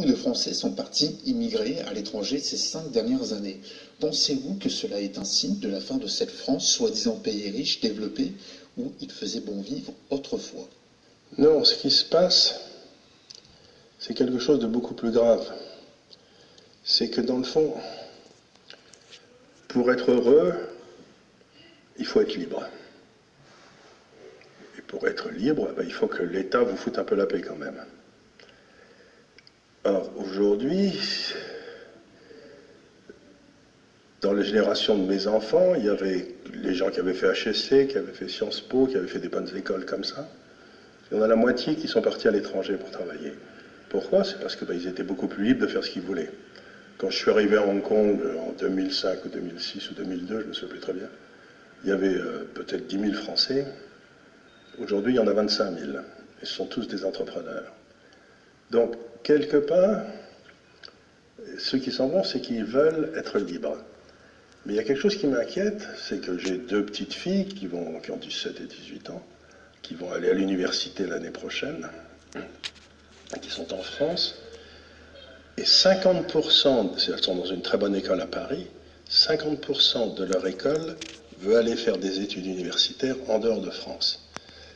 beaucoup de Français sont partis immigrer à l'étranger ces 5 dernières années. Pensez-vous que cela est un signe de la fin de cette France, soi-disant pays riche, développé, où il faisait bon vivre autrefois? Non, ce qui se passe, c'est quelque chose de beaucoup plus grave. C'est que dans le fond, pour être heureux, il faut être libre. Et pour être libre, il faut que l'État vous foute un peu la paix quand même. Or, aujourd'hui, dans les générations de mes enfants, il y avait les gens qui avaient fait HEC, qui avaient fait Sciences Po, qui avaient fait des bonnes écoles comme ça. Il y en a la moitié qui sont partis à l'étranger pour travailler. Pourquoi? C'est parce qu'ils étaient beaucoup plus libres de faire ce qu'ils voulaient. Quand je suis arrivé à Hong Kong en 2005 ou 2006 ou 2002, je ne me souviens plus très bien, il y avait peut-être 10 000 Français. Aujourd'hui, il y en a 25 000. Et ce sont tous des entrepreneurs. Donc, quelque part, ceux qui s'en vont, c'est qu'ils veulent être libres. Mais il y a quelque chose qui m'inquiète, c'est que j'ai deux petites filles qui ont 17 et 18 ans, qui vont aller à l'université l'année prochaine, qui sont en France, et 50%, elles sont dans une très bonne école à Paris, 50% de leur école veut aller faire des études universitaires en dehors de France.